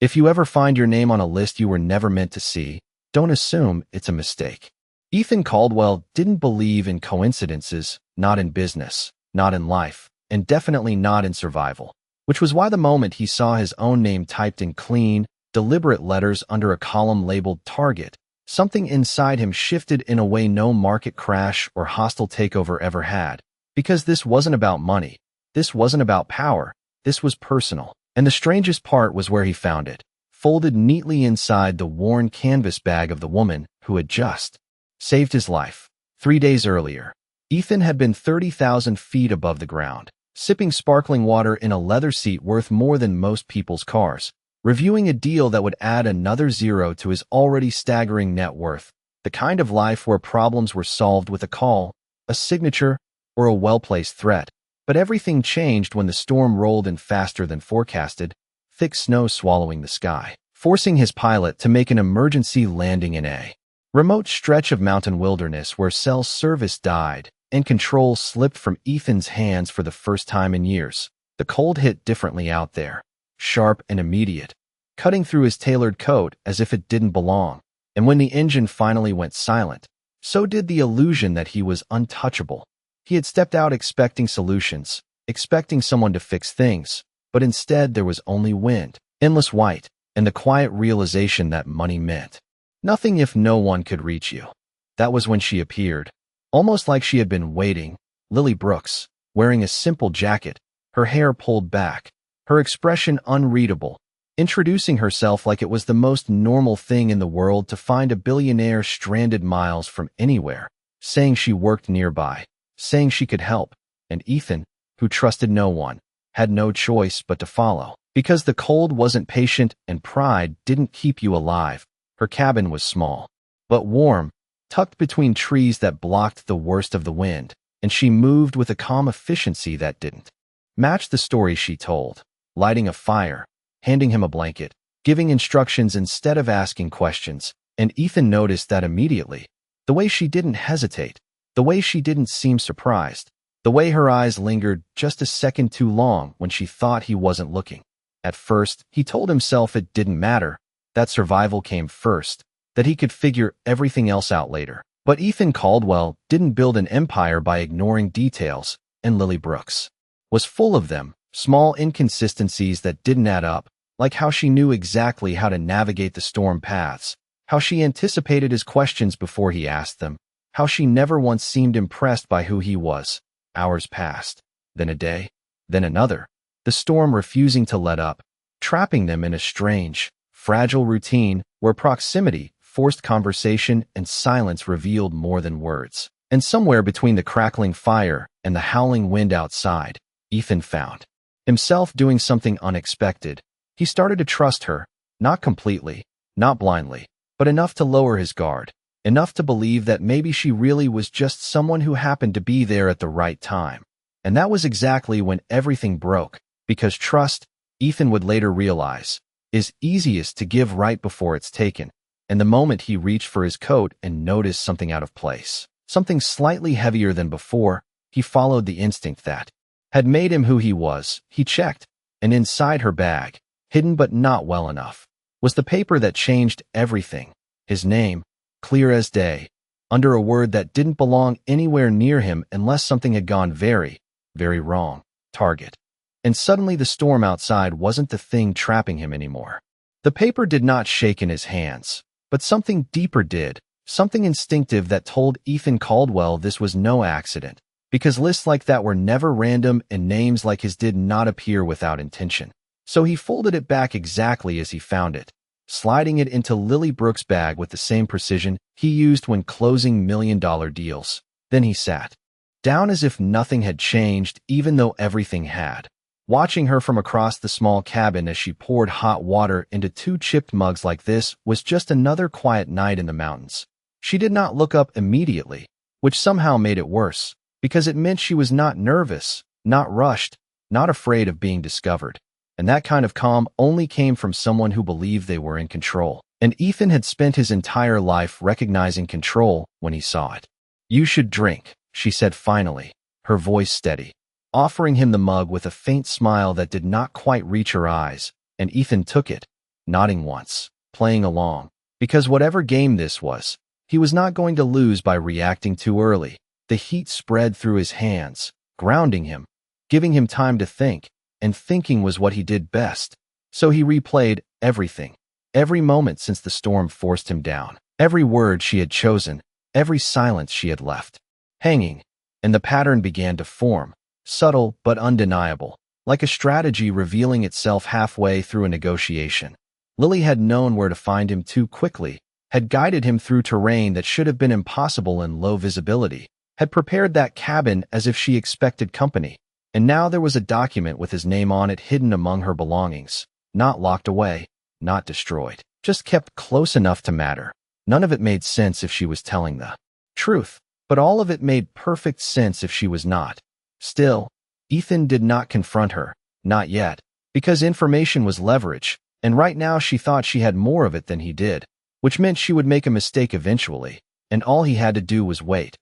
If you ever find your name on a list you were never meant to see, don't assume it's a mistake. Ethan Caldwell didn't believe in coincidences, not in business, not in life, and definitely not in survival, which was why the moment he saw his own name typed in clean, deliberate letters under a column labeled Target, something inside him shifted in a way no market crash or hostile takeover ever had. Because this wasn't about money. This wasn't about power. This was personal. And the strangest part was where he found it, folded neatly inside the worn canvas bag of the woman who had just saved his life. 3 days earlier, Ethan had been 30,000 feet above the ground, sipping sparkling water in a leather seat worth more than most people's cars, reviewing a deal that would add another zero to his already staggering net worth, the kind of life where problems were solved with a call, a signature, or a well-placed threat. But everything changed when the storm rolled in faster than forecasted, thick snow swallowing the sky, forcing his pilot to make an emergency landing in a remote stretch of mountain wilderness where cell service died and control slipped from Ethan's hands for the first time in years. The cold hit differently out there, sharp and immediate, cutting through his tailored coat as if it didn't belong. And when the engine finally went silent, so did the illusion that he was untouchable. He had stepped out expecting solutions, expecting someone to fix things, but instead there was only wind, endless white, and the quiet realization that money meant nothing if no one could reach you. That was when she appeared, almost like she had been waiting, Lily Brooks, wearing a simple jacket, her hair pulled back, her expression unreadable, introducing herself like it was the most normal thing in the world to find a billionaire stranded miles from anywhere, saying she worked nearby, saying she could help, and Ethan, who trusted no one, had no choice but to follow. Because the cold wasn't patient and pride didn't keep you alive. Her cabin was small, but warm, tucked between trees that blocked the worst of the wind, and she moved with a calm efficiency that didn't match the story she told, lighting a fire, handing him a blanket, giving instructions instead of asking questions, and Ethan noticed that immediately. The way she didn't hesitate, the way she didn't seem surprised, the way her eyes lingered just a second too long when she thought he wasn't looking. At first, he told himself it didn't matter, that survival came first, that he could figure everything else out later. But Ethan Caldwell didn't build an empire by ignoring details, and Lily Brooks was full of them, small inconsistencies that didn't add up, like how she knew exactly how to navigate the storm paths, how she anticipated his questions before he asked them, how she never once seemed impressed by who he was. Hours passed, then a day, then another, the storm refusing to let up, trapping them in a strange, fragile routine where proximity, forced conversation, and silence revealed more than words. And somewhere between the crackling fire and the howling wind outside, Ethan found himself doing something unexpected. He started to trust her, not completely, not blindly, but enough to lower his guard, enough to believe that maybe she really was just someone who happened to be there at the right time. And that was exactly when everything broke, because trust, Ethan would later realize, is easiest to give right before it's taken. And the moment he reached for his coat and noticed something out of place, something slightly heavier than before, he followed the instinct that had made him who he was. He checked, and inside her bag, hidden but not well enough, was the paper that changed everything. His name, clear as day, under a word that didn't belong anywhere near him unless something had gone very, very wrong. Target. And suddenly the storm outside wasn't the thing trapping him anymore. The paper did not shake in his hands, but something deeper did, something instinctive that told Ethan Caldwell this was no accident, because lists like that were never random and names like his did not appear without intention. So he folded it back exactly as he found it, sliding it into Lily Brooks' bag with the same precision he used when closing million-dollar deals. Then he sat down as if nothing had changed, even though everything had, watching her from across the small cabin as she poured hot water into 2 chipped mugs. Like this was just another quiet night in the mountains. She did not look up immediately, which somehow made it worse, because it meant she was not nervous, not rushed, not afraid of being discovered. And that kind of calm only came from someone who believed they were in control. And Ethan had spent his entire life recognizing control when he saw it. "You should drink," she said finally, her voice steady, offering him the mug with a faint smile that did not quite reach her eyes, and Ethan took it, nodding once, playing along. Because whatever game this was, he was not going to lose by reacting too early. The heat spread through his hands, grounding him, giving him time to think, and thinking was what he did best. So he replayed everything, every moment since the storm forced him down, every word she had chosen, every silence she had left hanging, and the pattern began to form, subtle but undeniable, like a strategy revealing itself halfway through a negotiation. Lily had known where to find him too quickly, had guided him through terrain that should have been impossible in low visibility, had prepared that cabin as if she expected company, and now there was a document with his name on it hidden among her belongings, not locked away, not destroyed, just kept close enough to matter. None of it made sense if she was telling the truth, but all of it made perfect sense if she was not. Still, Ethan did not confront her, not yet, because information was leverage, and right now she thought she had more of it than he did, which meant she would make a mistake eventually, and all he had to do was wait.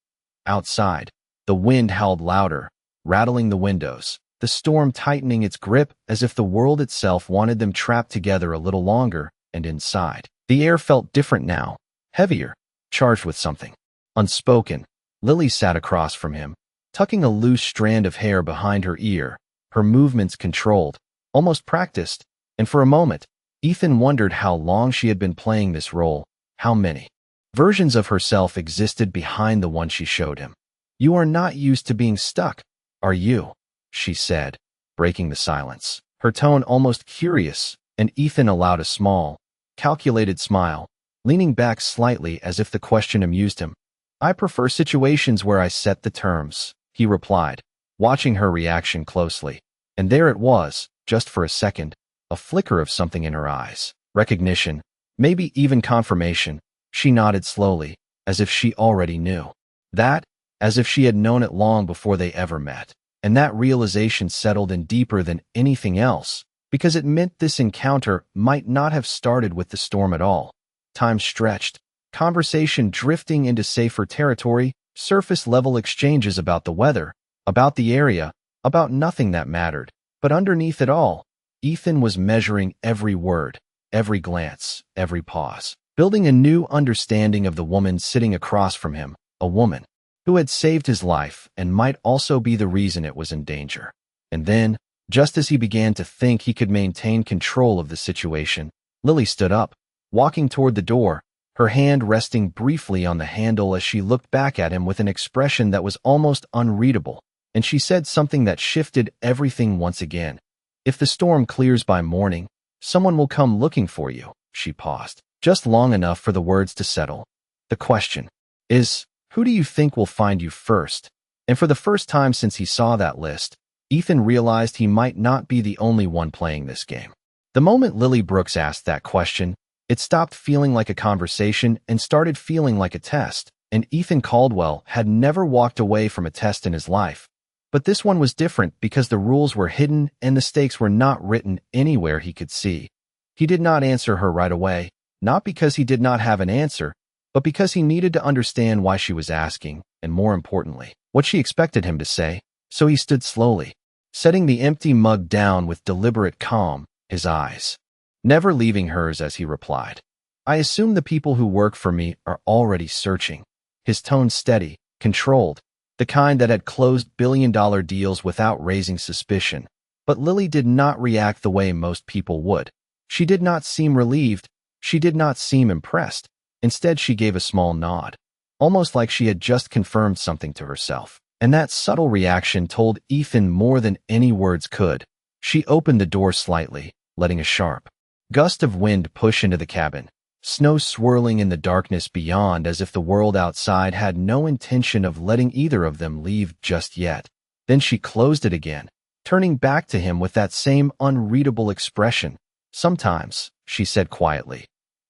Outside, the wind howled louder, rattling the windows, the storm tightening its grip as if the world itself wanted them trapped together a little longer, and inside, the air felt different now, heavier, charged with something unspoken. Lily sat across from him, tucking a loose strand of hair behind her ear, her movements controlled, almost practiced, and for a moment, Ethan wondered how long she had been playing this role, how many versions of herself existed behind the one she showed him. "You are not used to being stuck, are you?" she said, breaking the silence, her tone almost curious, and Ethan allowed a small, calculated smile, leaning back slightly as if the question amused him. "I prefer situations where I set the terms," he replied, watching her reaction closely. And there it was, just for a second, a flicker of something in her eyes. Recognition, maybe even confirmation. She nodded slowly, as if she already knew. That, as if she had known it long before they ever met. And that realization settled in deeper than anything else, because it meant this encounter might not have started with the storm at all. Time stretched, conversation drifting into safer territory, surface-level exchanges about the weather, about the area, about nothing that mattered. But underneath it all, Ethan was measuring every word, every glance, every pause, building a new understanding of the woman sitting across from him, a woman who had saved his life and might also be the reason it was in danger. And then, just as he began to think he could maintain control of the situation, Lily stood up, walking toward the door, her hand resting briefly on the handle as she looked back at him with an expression that was almost unreadable, and she said something that shifted everything once again. "If the storm clears by morning, someone will come looking for you." She paused, just long enough for the words to settle. "The question is, who do you think will find you first?" And for the first time since he saw that list, Ethan realized he might not be the only one playing this game. The moment Lily Brooks asked that question, it stopped feeling like a conversation and started feeling like a test, and Ethan Caldwell had never walked away from a test in his life. But this one was different because the rules were hidden and the stakes were not written anywhere he could see. He did not answer her right away, not because he did not have an answer, but because he needed to understand why she was asking, and more importantly, what she expected him to say. So he stood slowly, setting the empty mug down with deliberate calm, his eyes never leaving hers as he replied, "I assume the people who work for me are already searching." His tone steady, controlled, the kind that had closed billion-dollar deals without raising suspicion. But Lily did not react the way most people would. She did not seem relieved. She did not seem impressed. Instead, she gave a small nod, almost like she had just confirmed something to herself. And that subtle reaction told Ethan more than any words could. She opened the door slightly, letting a sharp gust of wind push into the cabin, snow swirling in the darkness beyond as if the world outside had no intention of letting either of them leave just yet. Then she closed it again, turning back to him with that same unreadable expression. "Sometimes," she said quietly,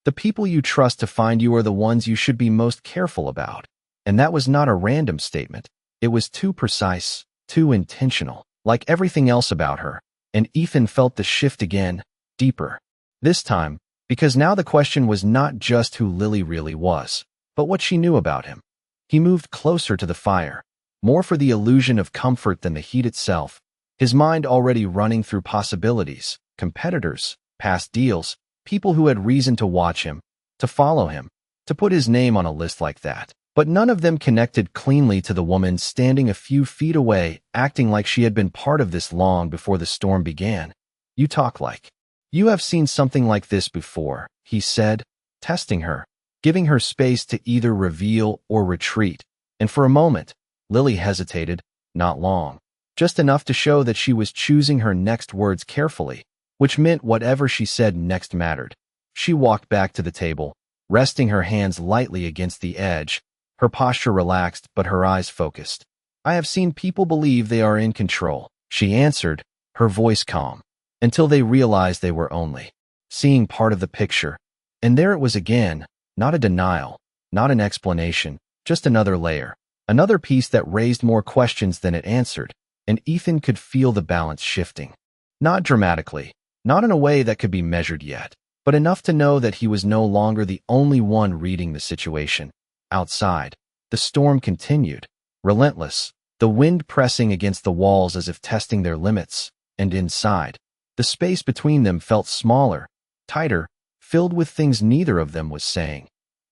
"the people you trust to find you are the ones you should be most careful about." And that was not a random statement. It was too precise, too intentional, like everything else about her. And Ethan felt the shift again, deeper. This time, because now the question was not just who Lily really was, but what she knew about him. He moved closer to the fire, more for the illusion of comfort than the heat itself, his mind already running through possibilities, competitors, past deals, People who had reason to watch him, to follow him, to put his name on a list like that. But none of them connected cleanly to the woman standing a few feet away, acting like she had been part of this long before the storm began. You talk like you have seen something like this before, he said, testing her, giving her space to either reveal or retreat. And for a moment, Lily hesitated, not long, just enough to show that she was choosing her next words carefully, which meant whatever she said next mattered. She walked back to the table, resting her hands lightly against the edge, her posture relaxed but her eyes focused. I have seen people believe they are in control, she answered, her voice calm, until they realized they were only seeing part of the picture. And there it was again, not a denial, not an explanation, just another layer, another piece that raised more questions than it answered, and Ethan could feel the balance shifting. Not dramatically, not in a way that could be measured yet, but enough to know that he was no longer the only one reading the situation. Outside, the storm continued, relentless, the wind pressing against the walls as if testing their limits, and inside, the space between them felt smaller, tighter, filled with things neither of them was saying.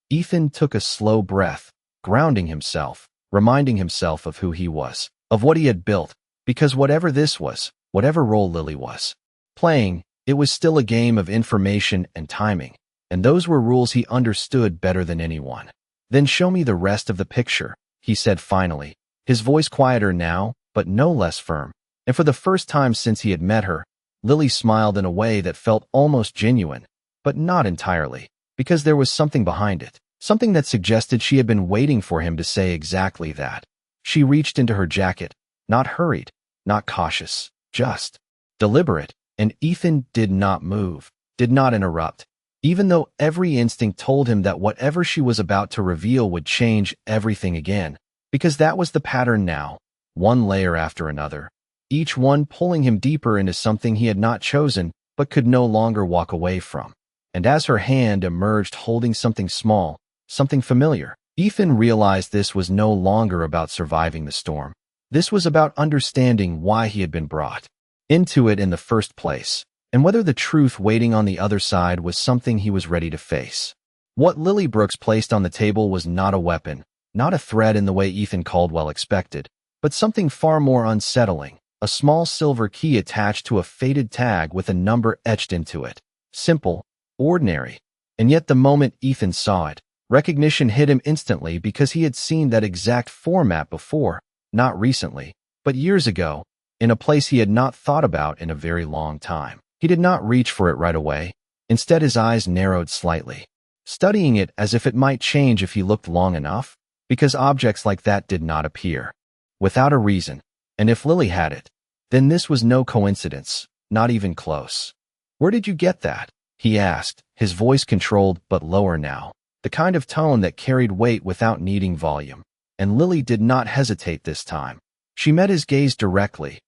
Ethan took a slow breath, grounding himself, reminding himself of who he was, of what he had built, because whatever this was, whatever role Lily was playing, it was still a game of information and timing, and those were rules he understood better than anyone. Then show me the rest of the picture, he said finally, his voice quieter now, but no less firm. And for the first time since he had met her, Lily smiled in a way that felt almost genuine, but not entirely, because there was something behind it, something that suggested she had been waiting for him to say exactly that. She reached into her jacket, not hurried, not cautious, just deliberate, and Ethan did not move, did not interrupt, even though every instinct told him that whatever she was about to reveal would change everything again, because that was the pattern now, one layer after another, each one pulling him deeper into something he had not chosen but could no longer walk away from. And as her hand emerged holding something small, something familiar, Ethan realized this was no longer about surviving the storm. This was about understanding why he had been brought into it in the first place, and whether the truth waiting on the other side was something he was ready to face. What Lily Brooks placed on the table was not a weapon, not a threat in the way Ethan Caldwell expected, but something far more unsettling, a small silver key attached to a faded tag with a number etched into it. Simple, ordinary, and yet the moment Ethan saw it, recognition hit him instantly because he had seen that exact format before, not recently, but years ago, in a place he had not thought about in a very long time. He did not reach for it right away. Instead, his eyes narrowed slightly, studying it as if it might change if he looked long enough, because objects like that did not appear without a reason, and if Lily had it, then this was no coincidence, not even close. Where did you get that? He asked, his voice controlled but lower now, the kind of tone that carried weight without needing volume. And Lily did not hesitate this time. She met his gaze directly.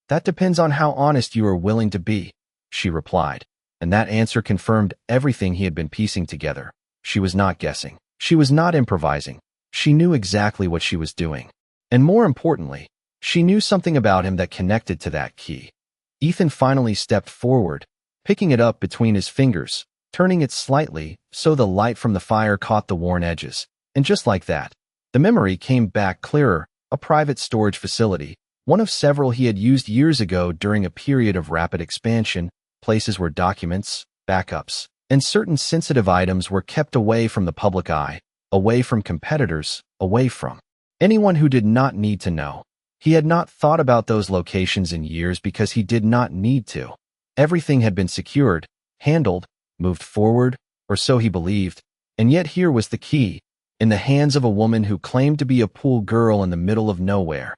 That depends on how honest you are willing to be, she replied, and that answer confirmed everything he had been piecing together. She was not guessing. She was not improvising. She knew exactly what she was doing. And more importantly, she knew something about him that connected to that key. Ethan finally stepped forward, picking it up between his fingers, turning it slightly so the light from the fire caught the worn edges. And just like that, the memory came back clearer, a private storage facility, one of several he had used years ago during a period of rapid expansion, places where documents, backups, and certain sensitive items were kept away from the public eye, away from competitors, away from anyone who did not need to know. He had not thought about those locations in years because he did not need to. Everything had been secured, handled, moved forward, or so he believed, and yet here was the key, in the hands of a woman who claimed to be a pool girl in the middle of nowhere.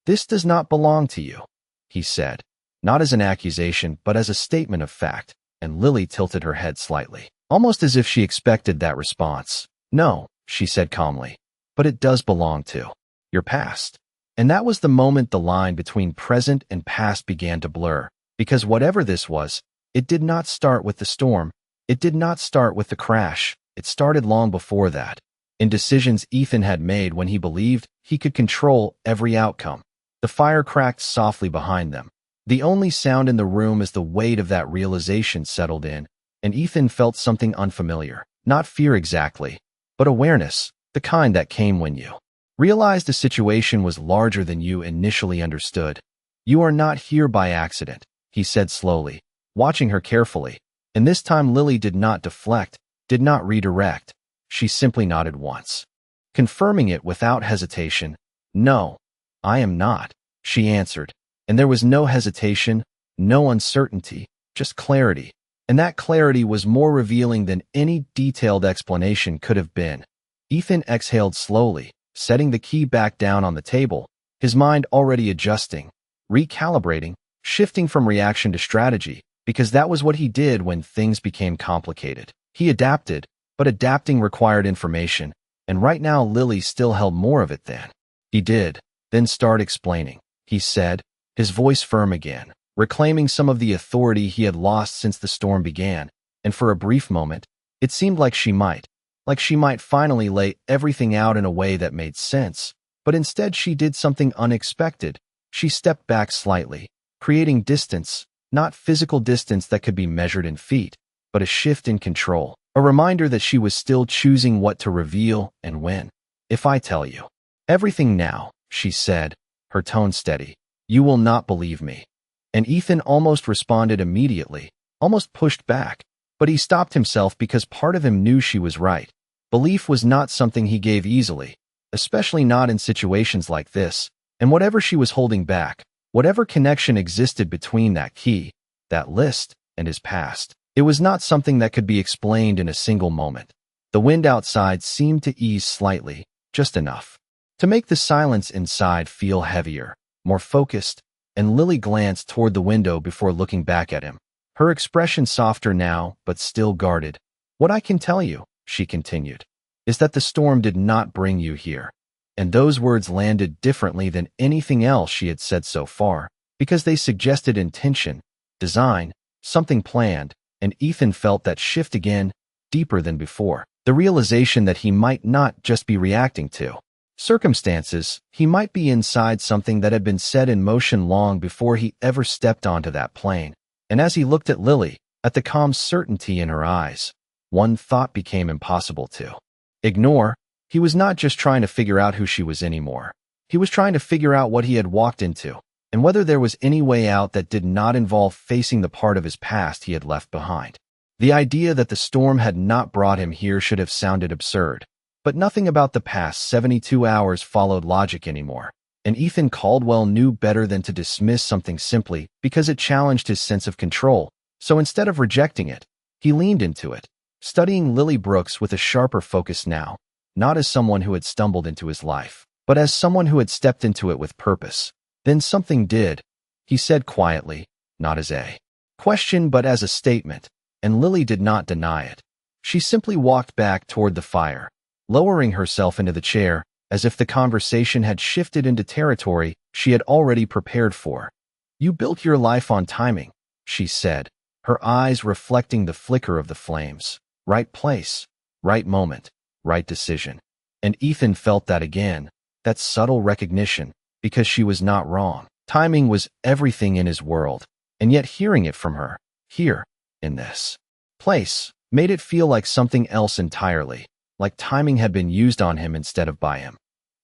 This does not belong to you, he said, not as an accusation but as a statement of fact, and Lily tilted her head slightly, almost as if she expected that response. No, she said calmly, but it does belong to your past. And that was the moment the line between present and past began to blur, because whatever this was, it did not start with the storm, it did not start with the crash, it started long before that, in decisions Ethan had made when he believed he could control every outcome. The fire cracked softly behind them. The only sound in the room as the weight of that realization settled in and Ethan felt something unfamiliar. Not fear exactly, but awareness, the kind that came when you realized the situation was larger than you initially understood. You are not here by accident, he said slowly, watching her carefully. And this time Lily did not deflect, did not redirect. She simply nodded once, confirming it without hesitation. No, I am not, she answered. And there was no hesitation, no uncertainty, just clarity. And that clarity was more revealing than any detailed explanation could have been. Ethan exhaled slowly, setting the key back down on the table, his mind already adjusting, recalibrating, shifting from reaction to strategy, because that was what he did when things became complicated. He adapted, but adapting required information, and right now Lily still held more of it than he did. Then start explaining, he said, his voice firm again, reclaiming some of the authority he had lost since the storm began. And for a brief moment, it seemed like she might finally lay everything out in a way that made sense. But instead she did something unexpected. She stepped back slightly, creating distance, not physical distance that could be measured in feet, but a shift in control, a reminder that she was still choosing what to reveal and when. If I tell you everything now, she said, her tone steady, you will not believe me. And Ethan almost responded immediately, almost pushed back, but he stopped himself because part of him knew she was right. Belief was not something he gave easily, especially not in situations like this, and whatever she was holding back, whatever connection existed between that key, that list, and his past, it was not something that could be explained in a single moment. The wind outside seemed to ease slightly, just enough to make the silence inside feel heavier, more focused, and Lily glanced toward the window before looking back at him, her expression softer now, but still guarded. What I can tell you, she continued, is that the storm did not bring you here. And those words landed differently than anything else she had said so far, because they suggested intention, design, something planned, and Ethan felt that shift again, deeper than before. The realization that he might not just be reacting to circumstances, he might be inside something that had been set in motion long before he ever stepped onto that plane. And as he looked at Lily, at the calm certainty in her eyes, one thought became impossible to ignore. He was not just trying to figure out who she was anymore. He was trying to figure out what he had walked into, and whether there was any way out that did not involve facing the part of his past he had left behind. The idea that the storm had not brought him here should have sounded absurd, but nothing about the past 72 hours followed logic anymore, and Ethan Caldwell knew better than to dismiss something simply because it challenged his sense of control. So instead of rejecting it, he leaned into it, studying Lily Brooks with a sharper focus now, not as someone who had stumbled into his life, but as someone who had stepped into it with purpose. Then something did, he said quietly, not as a question but as a statement, and Lily did not deny it. She simply walked back toward the fire, lowering herself into the chair, as if the conversation had shifted into territory she had already prepared for. You built your life on timing, she said, her eyes reflecting the flicker of the flames. Right place, right moment, right decision. And Ethan felt that again, that subtle recognition, because she was not wrong. Timing was everything in his world, and yet hearing it from her, here, in this place, made it feel like something else entirely, like timing had been used on him instead of by him.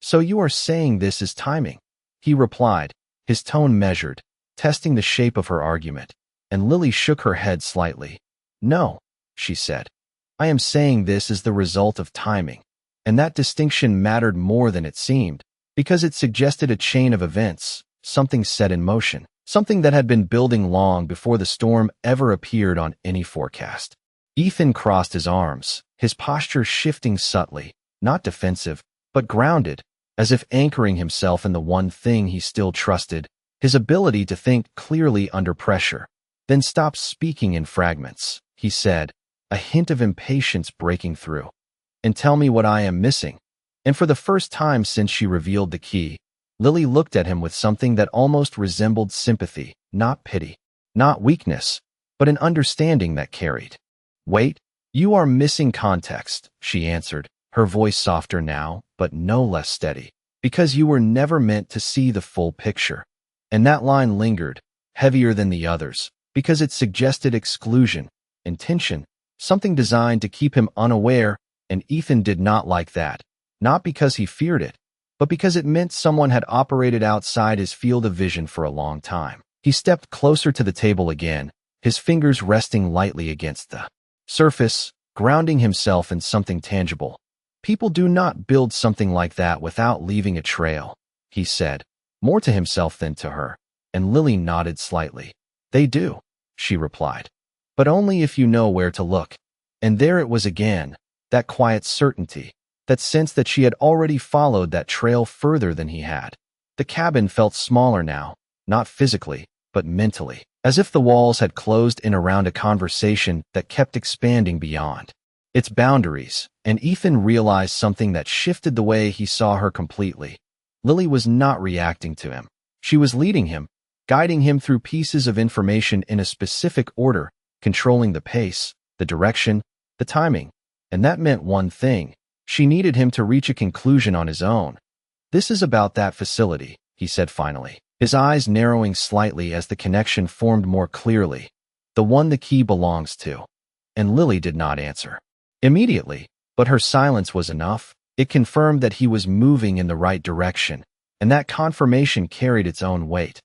So you are saying this is timing? He replied, his tone measured, testing the shape of her argument, and Lily shook her head slightly. No, she said. I am saying this is the result of timing, and that distinction mattered more than it seemed, because it suggested a chain of events, something set in motion, something that had been building long before the storm ever appeared on any forecast. Ethan crossed his arms, his posture shifting subtly, not defensive, but grounded, as if anchoring himself in the one thing he still trusted, his ability to think clearly under pressure. Then stop speaking in fragments, he said, a hint of impatience breaking through. And tell me what I am missing. And for the first time since she revealed the key, Lily looked at him with something that almost resembled sympathy, not pity, not weakness, but an understanding that carried weight. You are missing context, she answered, her voice softer now, but no less steady, because you were never meant to see the full picture. And that line lingered, heavier than the others, because it suggested exclusion, intention, something designed to keep him unaware, and Ethan did not like that. Not because he feared it, but because it meant someone had operated outside his field of vision for a long time. He stepped closer to the table again, his fingers resting lightly against the surface, grounding himself in something tangible. People do not build something like that without leaving a trail, he said, more to himself than to her, and Lily nodded slightly. They do, she replied. But only if you know where to look. And there it was again, that quiet certainty, that sense that she had already followed that trail further than he had. The cabin felt smaller now, not physically, but mentally, as if the walls had closed in around a conversation that kept expanding beyond its boundaries, and Ethan realized something that shifted the way he saw her completely. Lily was not reacting to him. She was leading him, guiding him through pieces of information in a specific order, controlling the pace, the direction, the timing. And that meant one thing. She needed him to reach a conclusion on his own. This is about that facility, he said finally, his eyes narrowing slightly as the connection formed more clearly. The one the key belongs to. And Lily did not answer immediately, but her silence was enough. It confirmed that he was moving in the right direction, and that confirmation carried its own weight.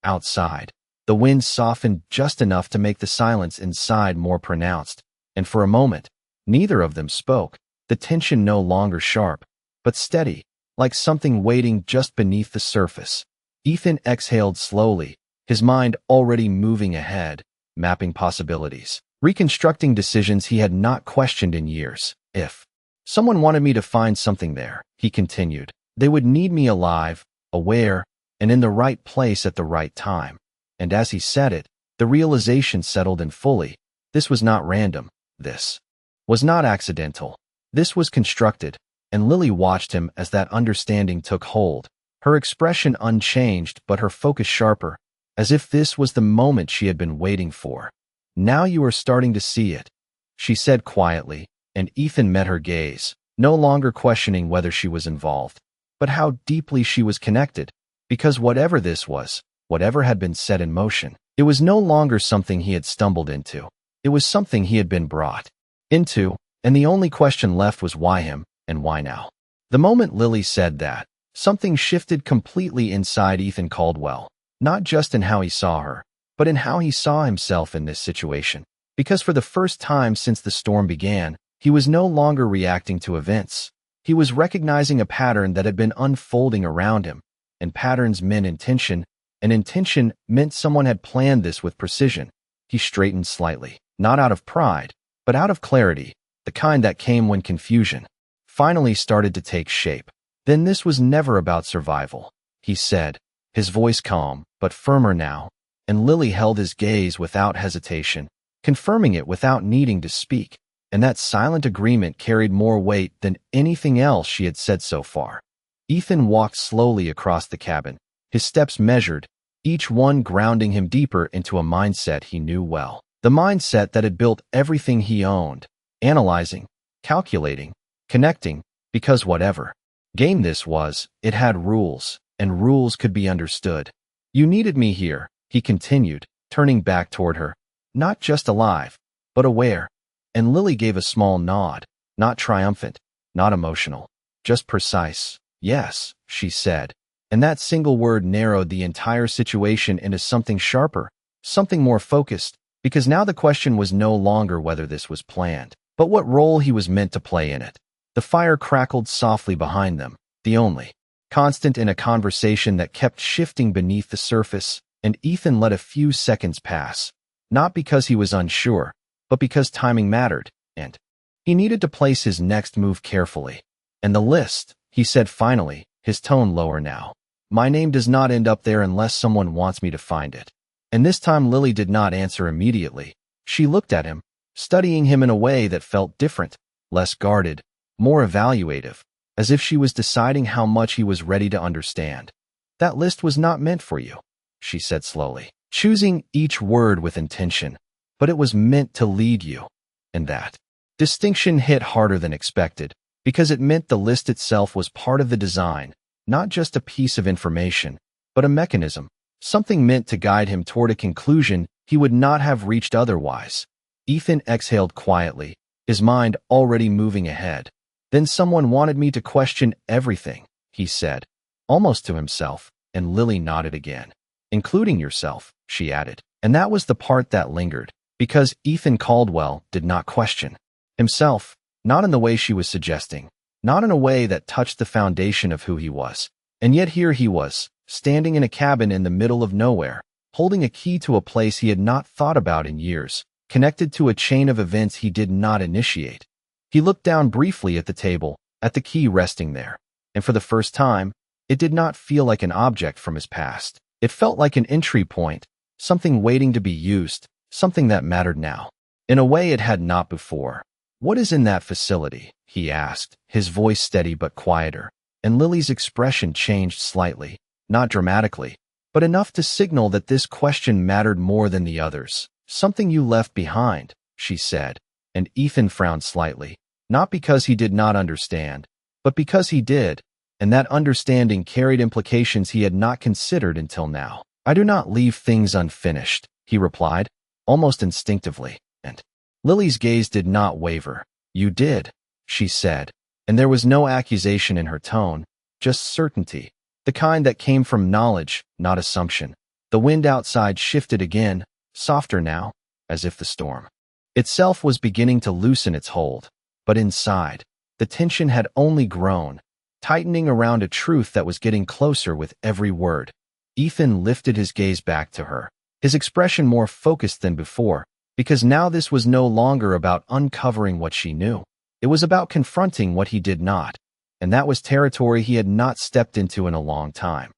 Outside, the wind softened just enough to make the silence inside more pronounced, and for a moment, neither of them spoke, the tension no longer sharp, but steady, like something waiting just beneath the surface. Ethan exhaled slowly, his mind already moving ahead, mapping possibilities, reconstructing decisions he had not questioned in years. If someone wanted me to find something there, he continued, they would need me alive, aware, and in the right place at the right time. And as he said it, the realization settled in fully. This was not random. This was not accidental. This was constructed, and Lily watched him as that understanding took hold, her expression unchanged but her focus sharper, as if this was the moment she had been waiting for. Now you are starting to see it, she said quietly, and Ethan met her gaze, no longer questioning whether she was involved, but how deeply she was connected, because whatever this was, whatever had been set in motion, it was no longer something he had stumbled into. It was something he had been brought into, and the only question left was why him, and why now. The moment Lily said that, something shifted completely inside Ethan Caldwell, not just in how he saw her, but in how he saw himself in this situation. Because for the first time since the storm began, he was no longer reacting to events. He was recognizing a pattern that had been unfolding around him, and patterns meant intention, and intention meant someone had planned this with precision. He straightened slightly, not out of pride, but out of clarity, the kind that came when confusion finally started to take shape. Then this was never about survival, he said, his voice calm, but firmer now, and Lily held his gaze without hesitation, confirming it without needing to speak, and that silent agreement carried more weight than anything else she had said so far. Ethan walked slowly across the cabin, his steps measured, each one grounding him deeper into a mindset he knew well. The mindset that had built everything he owned, analyzing, calculating, connecting, because whatever game this was, it had rules, and rules could be understood. You needed me here, he continued, turning back toward her, not just alive, but aware. And Lily gave a small nod, not triumphant, not emotional, just precise. Yes, she said, and that single word narrowed the entire situation into something sharper, something more focused, because now the question was no longer whether this was planned, but what role he was meant to play in it. The fire crackled softly behind them, the only constant in a conversation that kept shifting beneath the surface, and Ethan let a few seconds pass, not because he was unsure, but because timing mattered, and he needed to place his next move carefully. And the list, he said finally, his tone lower now. My name does not end up there unless someone wants me to find it. And this time Lily did not answer immediately. She looked at him, studying him in a way that felt different, less guarded, more evaluative, as if she was deciding how much he was ready to understand. That list was not meant for you, she said slowly, choosing each word with intention, but it was meant to lead you. And that distinction hit harder than expected, because it meant the list itself was part of the design, not just a piece of information, but a mechanism, something meant to guide him toward a conclusion he would not have reached otherwise. Ethan exhaled quietly, his mind already moving ahead. Then someone wanted me to question everything, he said, almost to himself, and Lily nodded again. Including yourself, she added. And that was the part that lingered, because Ethan Caldwell did not question himself, not in the way she was suggesting, not in a way that touched the foundation of who he was. And yet here he was, standing in a cabin in the middle of nowhere, holding a key to a place he had not thought about in years, connected to a chain of events he did not initiate. He looked down briefly at the table, at the key resting there, and for the first time, it did not feel like an object from his past. It felt like an entry point, something waiting to be used, something that mattered now, in a way it had not before. "What is in that facility?" he asked, his voice steady but quieter, and Lily's expression changed slightly, not dramatically, but enough to signal that this question mattered more than the others. "Something you left behind," she said, and Ethan frowned slightly, not because he did not understand, but because he did, and that understanding carried implications he had not considered until now. "I do not leave things unfinished," he replied, almost instinctively, and Lily's gaze did not waver. "You did," she said, and there was no accusation in her tone, just certainty, the kind that came from knowledge, not assumption. The wind outside shifted again, softer now, as if the storm itself was beginning to loosen its hold. But inside, the tension had only grown, tightening around a truth that was getting closer with every word. Ethan lifted his gaze back to her, his expression more focused than before, because now this was no longer about uncovering what she knew. It was about confronting what he did not, and that was territory he had not stepped into in a long time.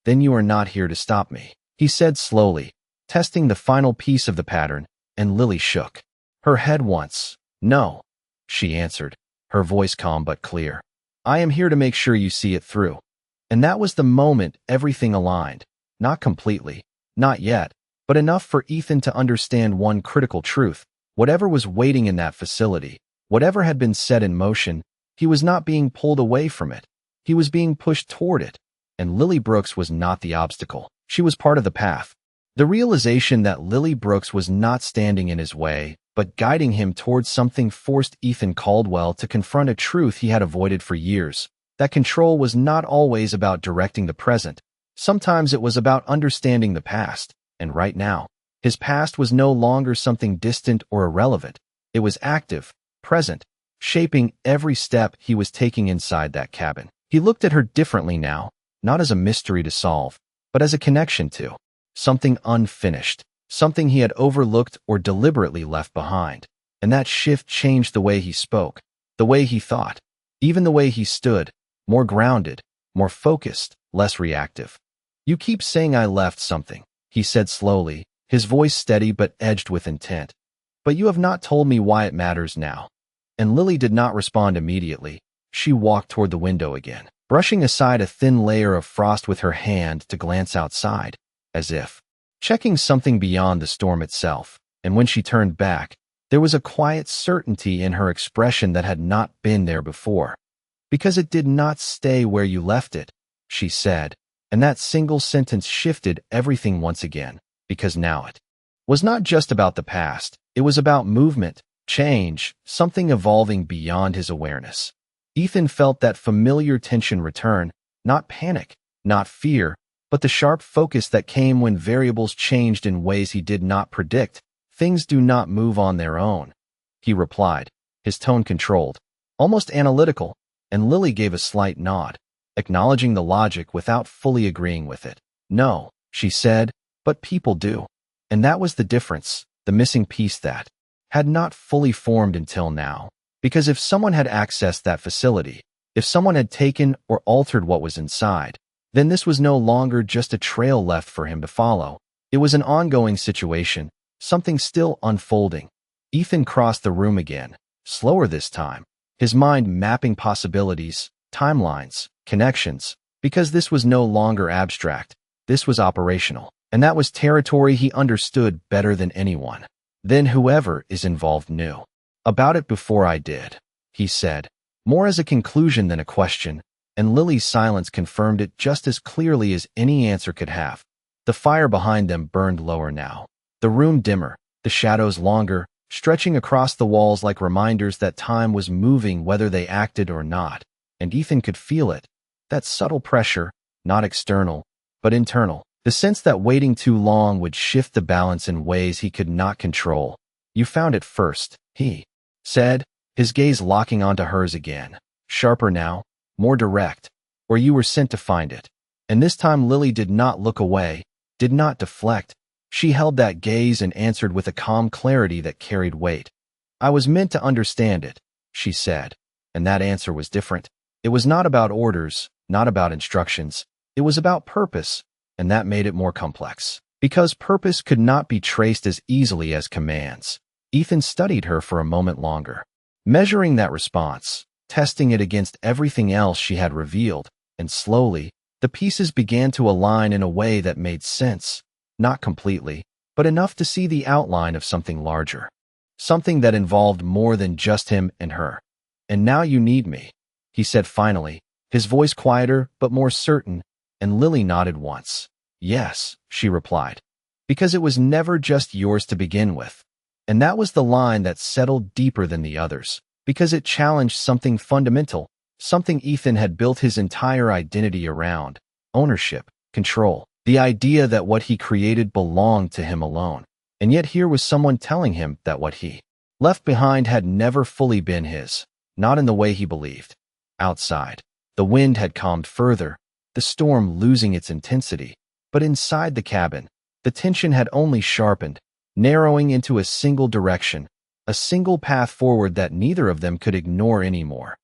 "Then you are not here to stop me," he said slowly, testing the final piece of the pattern, and Lily shook her head once. "No," she answered, her voice calm but clear. "I am here to make sure you see it through." And that was the moment everything aligned. Not completely, not yet, but enough for Ethan to understand one critical truth. Whatever was waiting in that facility, whatever had been set in motion, he was not being pulled away from it. He was being pushed toward it. And Lily Brooks was not the obstacle. She was part of the path. The realization that Lily Brooks was not standing in his way, but guiding him towards something forced Ethan Caldwell to confront a truth he had avoided for years. That control was not always about directing the present. Sometimes it was about understanding the past. And right now, his past was no longer something distant or irrelevant. It was active, present, shaping every step he was taking inside that cabin. He looked at her differently now, not as a mystery to solve, but as a connection to something unfinished, something he had overlooked or deliberately left behind. And that shift changed the way he spoke, the way he thought, even the way he stood, more grounded, more focused, less reactive. "You keep saying I left something," he said slowly, his voice steady but edged with intent. "But you have not told me why it matters now." And Lily did not respond immediately. She walked toward the window again, brushing aside a thin layer of frost with her hand to glance outside, as if checking something beyond the storm itself. And when she turned back, there was a quiet certainty in her expression that had not been there before. "Because it did not stay where you left it," she said, and that single sentence shifted everything once again, because now it was not just about the past. It was about movement, change, something evolving beyond his awareness. Ethan felt that familiar tension return, not panic, not fear, but the sharp focus that came when variables changed in ways he did not predict. "Things do not move on their own," he replied, his tone controlled, almost analytical, and Lily gave a slight nod, acknowledging the logic without fully agreeing with it. "No," she said, "but people do." And that was the difference, the missing piece that had not fully formed until now. Because if someone had accessed that facility, if someone had taken or altered what was inside, then this was no longer just a trail left for him to follow. It was an ongoing situation, something still unfolding. Ethan crossed the room again, slower this time, his mind mapping possibilities, timelines, connections, because this was no longer abstract, this was operational, and that was territory he understood better than anyone. "Then whoever is involved knew about it before I did," he said, more as a conclusion than a question, and Lily's silence confirmed it just as clearly as any answer could have. The fire behind them burned lower now, the room dimmer, the shadows longer, stretching across the walls like reminders that time was moving whether they acted or not, and Ethan could feel it, that subtle pressure, not external, but internal, the sense that waiting too long would shift the balance in ways he could not control. "You found it first," he said, his gaze locking onto hers again, sharper now, more direct, "or you were sent to find it." And this time Lily did not look away, did not deflect. She held that gaze and answered with a calm clarity that carried weight. "I was meant to understand it," she said, and that answer was different. It was not about orders, not about instructions. It was about purpose, and that made it more complex. Because purpose could not be traced as easily as commands. Ethan studied her for a moment longer, measuring that response, testing it against everything else she had revealed, and slowly, the pieces began to align in a way that made sense, not completely, but enough to see the outline of something larger, something that involved more than just him and her. "And now you need me," he said finally, his voice quieter but more certain, and Lily nodded once. "Yes," she replied, "because it was never just yours to begin with." And that was the line that settled deeper than the others, because it challenged something fundamental, something Ethan had built his entire identity around: ownership, control, the idea that what he created belonged to him alone. And yet here was someone telling him that what he left behind had never fully been his, not in the way he believed. Outside, the wind had calmed further, the storm losing its intensity, but inside the cabin, the tension had only sharpened, narrowing into a single direction, a single path forward that neither of them could ignore anymore.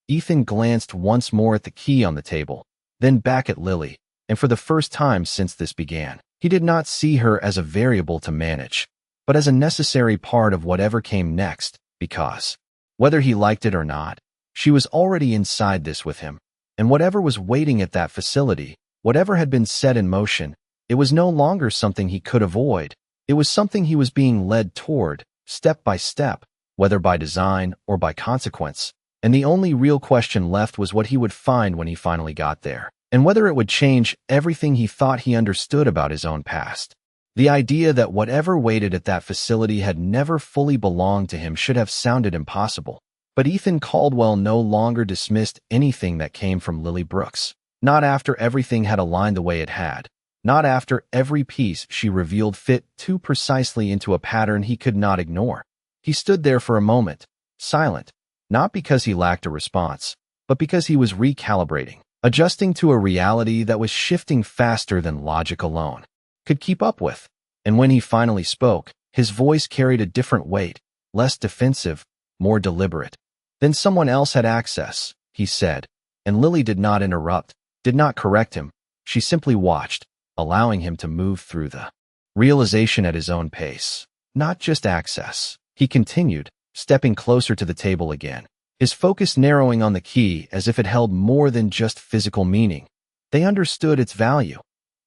Ethan glanced once more at the key on the table, then back at Lily, and for the first time since this began, he did not see her as a variable to manage, but as a necessary part of whatever came next, because, whether he liked it or not, she was already inside this with him, and whatever was waiting at that facility, whatever had been set in motion, it was no longer something he could avoid. It was something he was being led toward, step by step, whether by design or by consequence. And the only real question left was what he would find when he finally got there, and whether it would change everything he thought he understood about his own past. The idea that whatever waited at that facility had never fully belonged to him should have sounded impossible. But Ethan Caldwell no longer dismissed anything that came from Lily Brooks. Not after everything had aligned the way it had. Not after every piece she revealed fit too precisely into a pattern he could not ignore. He stood there for a moment, silent, not because he lacked a response, but because he was recalibrating, adjusting to a reality that was shifting faster than logic alone could keep up with. And when he finally spoke, his voice carried a different weight, less defensive, more deliberate. "Then someone else had access," he said, and Lily did not interrupt, did not correct him. She simply watched, allowing him to move through the realization at his own pace. "Not just access," he continued, stepping closer to the table again, his focus narrowing on the key as if it held more than just physical meaning. They understood its value.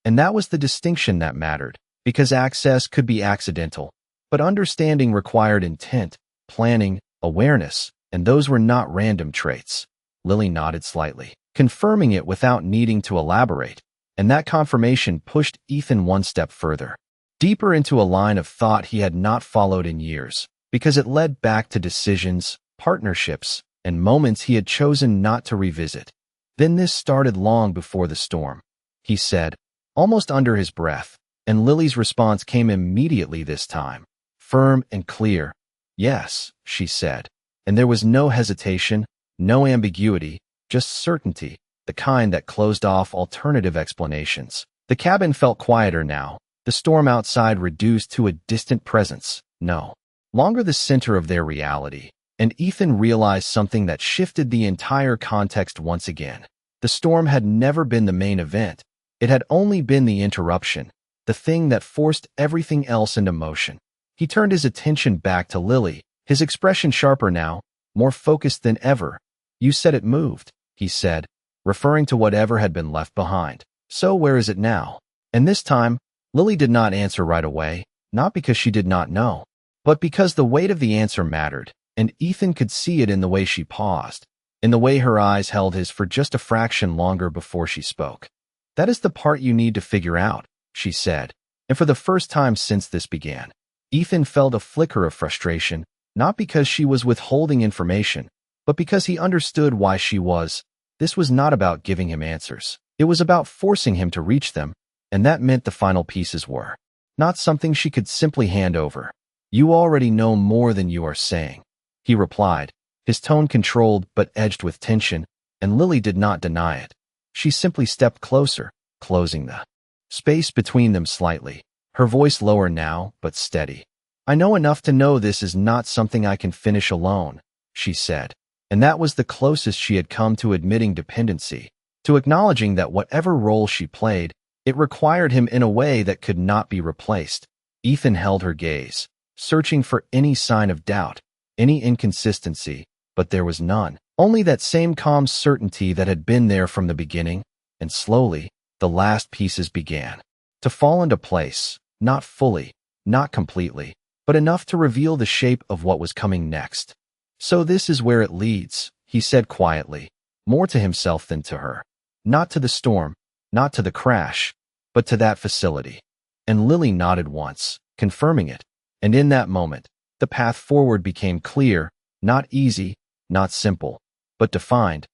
And that was the distinction that mattered, because access could be accidental, but understanding required intent, planning, awareness, and those were not random traits. Lily nodded slightly, confirming it without needing to elaborate. And that confirmation pushed Ethan one step further, deeper into a line of thought he had not followed in years, because it led back to decisions, partnerships, and moments he had chosen not to revisit. "Then this started long before the storm," he said, almost under his breath, and Lily's response came immediately this time, firm and clear. "Yes," she said, and there was no hesitation, no ambiguity, just certainty. The kind that closed off alternative explanations. The cabin felt quieter now, the storm outside reduced to a distant presence, no longer the center of their reality, and Ethan realized something that shifted the entire context once again. The storm had never been the main event, it had only been the interruption, the thing that forced everything else into motion. He turned his attention back to Lily, his expression sharper now, more focused than ever. "You said it moved," he said, referring to whatever had been left behind. "So where is it now?" And this time, Lily did not answer right away, not because she did not know, but because the weight of the answer mattered, and Ethan could see it in the way she paused, in the way her eyes held his for just a fraction longer before she spoke. "That is the part you need to figure out," she said, and for the first time since this began, Ethan felt a flicker of frustration, not because she was withholding information, but because he understood why she was. This was not about giving him answers. It was about forcing him to reach them, and that meant the final pieces were not something she could simply hand over. "You already know more than you are saying," he replied, his tone controlled but edged with tension, and Lily did not deny it. She simply stepped closer, closing the space between them slightly, her voice lower now, but steady. "I know enough to know this is not something I can finish alone," she said, and that was the closest she had come to admitting dependency, to acknowledging that whatever role she played, it required him in a way that could not be replaced. Ethan held her gaze, searching for any sign of doubt, any inconsistency, but there was none. Only that same calm certainty that had been there from the beginning, and slowly, the last pieces began to fall into place, not fully, not completely, but enough to reveal the shape of what was coming next. "So this is where it leads," he said quietly, more to himself than to her. "Not to the storm, not to the crash, but to that facility." And Lily nodded once, confirming it, and in that moment, the path forward became clear, not easy, not simple, but defined.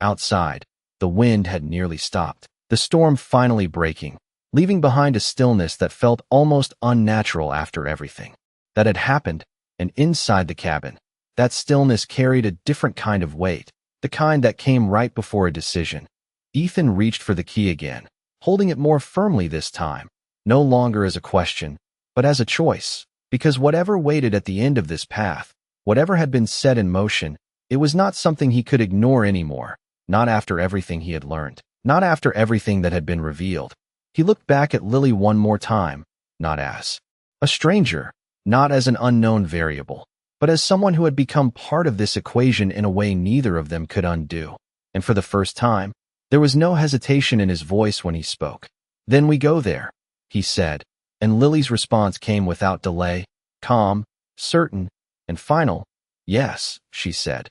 Outside, the wind had nearly stopped, the storm finally breaking, leaving behind a stillness that felt almost unnatural after everything that had happened, and inside the cabin, that stillness carried a different kind of weight, the kind that came right before a decision. Ethan reached for the key again, holding it more firmly this time, no longer as a question, but as a choice, because whatever waited at the end of this path, whatever had been set in motion, it was not something he could ignore anymore, not after everything he had learned, not after everything that had been revealed. He looked back at Lily one more time, not as a stranger, not as an unknown variable, but as someone who had become part of this equation in a way neither of them could undo. And for the first time, there was no hesitation in his voice when he spoke. "Then we go there," he said, and Lily's response came without delay, calm, certain, and final. "Yes," she said.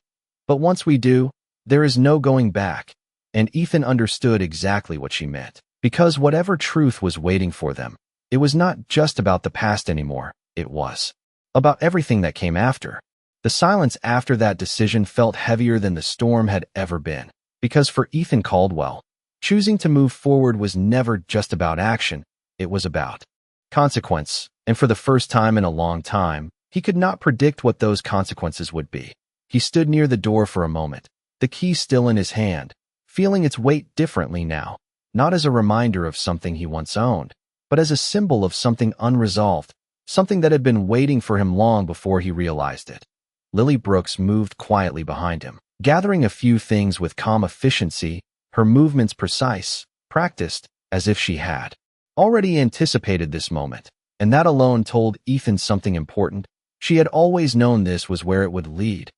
"But once we do, there is no going back." And Ethan understood exactly what she meant, because whatever truth was waiting for them, it was not just about the past anymore, it was about everything that came after. The silence after that decision felt heavier than the storm had ever been, because for Ethan Caldwell, choosing to move forward was never just about action, it was about consequence, and for the first time in a long time, he could not predict what those consequences would be. He stood near the door for a moment, the key still in his hand, feeling its weight differently now, not as a reminder of something he once owned, but as a symbol of something unresolved, something that had been waiting for him long before he realized it. Lily Brooks moved quietly behind him, gathering a few things with calm efficiency, her movements precise, practiced, as if she had already anticipated this moment, and that alone told Ethan something important. She had always known this was where it would lead.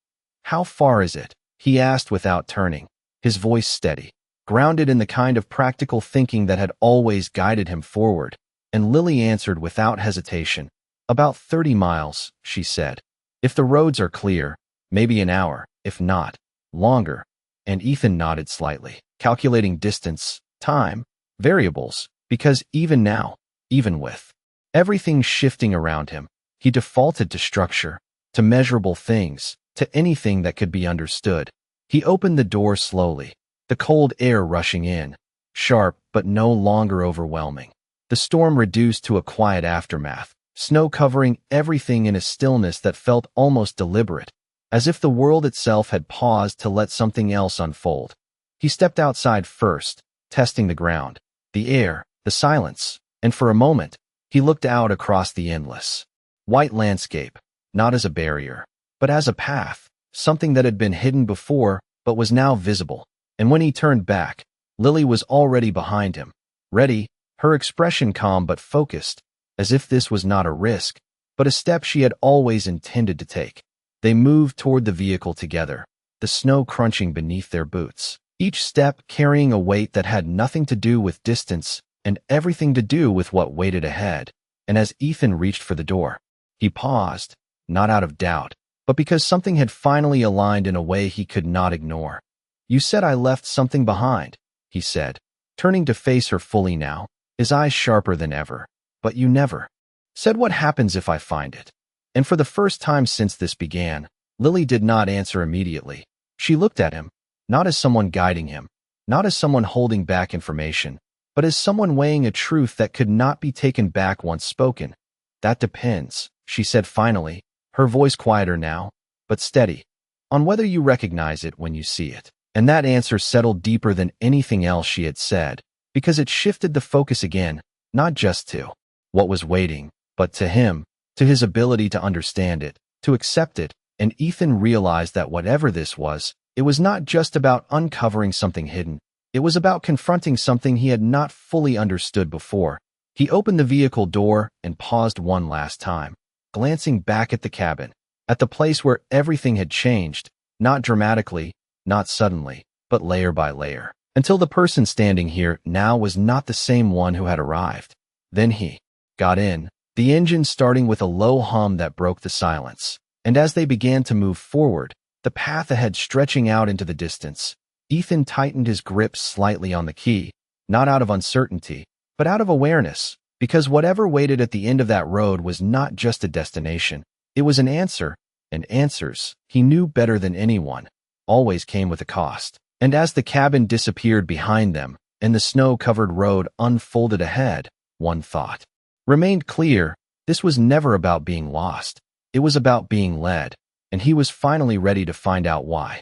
"How far is it?" he asked without turning, his voice steady, grounded in the kind of practical thinking that had always guided him forward, and Lily answered without hesitation. "About 30 miles, she said. "If the roads are clear, maybe an hour, if not, longer." And Ethan nodded slightly, calculating distance, time, variables, because even now, even with everything shifting around him, he defaulted to structure, to measurable things, to anything that could be understood. He opened the door slowly, the cold air rushing in, sharp but no longer overwhelming. The storm reduced to a quiet aftermath, snow covering everything in a stillness that felt almost deliberate, as if the world itself had paused to let something else unfold. He stepped outside first, testing the ground, the air, the silence, and for a moment, he looked out across the endless white landscape, not as a barrier, but as a path, something that had been hidden before but was now visible. And when he turned back, Lily was already behind him, ready, her expression calm but focused, as if this was not a risk, but a step she had always intended to take. They moved toward the vehicle together, the snow crunching beneath their boots, each step carrying a weight that had nothing to do with distance and everything to do with what waited ahead. And as Ethan reached for the door, he paused, not out of doubt, but because something had finally aligned in a way he could not ignore. "You said I left something behind," he said, turning to face her fully now, his eyes sharper than ever. "But you never said, "What happens if I find it?" And for the first time since this began, Lily did not answer immediately. She looked at him, not as someone guiding him, not as someone holding back information, but as someone weighing a truth that could not be taken back once spoken. "That depends," she said finally, her voice quieter now, but steady, "on whether you recognize it when you see it." And that answer settled deeper than anything else she had said, because it shifted the focus again, not just to what was waiting, but to him, to his ability to understand it, to accept it. And Ethan realized that whatever this was, it was not just about uncovering something hidden. It was about confronting something he had not fully understood before. He opened the vehicle door and paused one last time, glancing back at the cabin, at the place where everything had changed, not dramatically, not suddenly, but layer by layer, until the person standing here now was not the same one who had arrived. Then he got in, the engine starting with a low hum that broke the silence. And as they began to move forward, the path ahead stretching out into the distance, Ethan tightened his grip slightly on the key, not out of uncertainty, but out of awareness, because whatever waited at the end of that road was not just a destination. It was an answer, and answers, he knew better than anyone, always came with a cost. And as the cabin disappeared behind them, and the snow-covered road unfolded ahead, one thought remained clear: this was never about being lost. It was about being led, and he was finally ready to find out why.